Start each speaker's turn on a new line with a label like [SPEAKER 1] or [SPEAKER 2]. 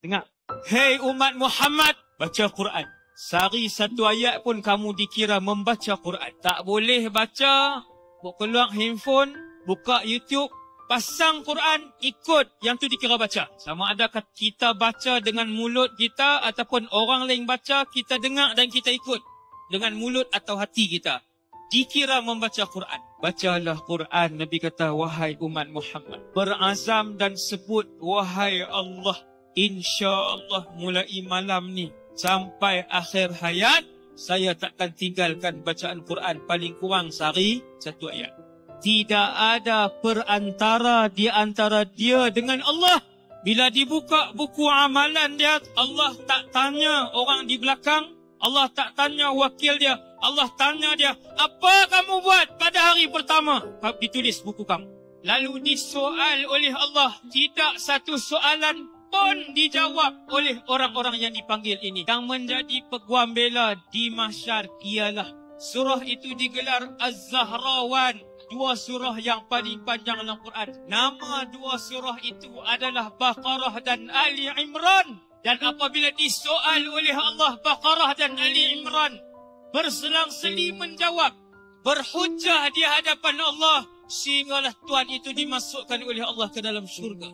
[SPEAKER 1] Dengar. Hei umat Muhammad, baca Quran. Sehari satu ayat pun kamu dikira membaca Quran. Tak boleh baca, keluar handphone, buka YouTube, pasang Quran, ikut yang tu dikira baca. Sama ada kita baca dengan mulut kita ataupun orang lain baca, kita dengar dan kita ikut dengan mulut atau hati kita. Dikira membaca Quran. Bacalah Quran. Nabi kata, wahai umat Muhammad, berazam dan sebut, wahai Allah, insya-Allah mulai malam ni sampai akhir hayat, saya takkan tinggalkan bacaan Quran paling kurang sehari satu ayat. Tidak ada perantara di antara dia dengan Allah. Bila dibuka buku amalan dia, Allah tak tanya orang di belakang, Allah tak tanya wakil dia, Allah tanya dia, apa kamu buat pada hari pertama? Ditulis buku kamu. Lalu disoal oleh Allah, tidak satu soalan pun dijawab oleh orang-orang yang dipanggil ini. Yang menjadi peguam bela di mahsyar ialah surah itu digelar Az-Zahrawan. Dua surah yang paling panjang dalam Quran. Nama dua surah itu adalah Baqarah dan Ali Imran. Dan apabila disoal oleh Allah Baqarah dan Ali Imran, berselang-seli menjawab, berhujjah di hadapan Allah, sehinggalah Tuhan itu dimasukkan oleh Allah ke dalam syurga.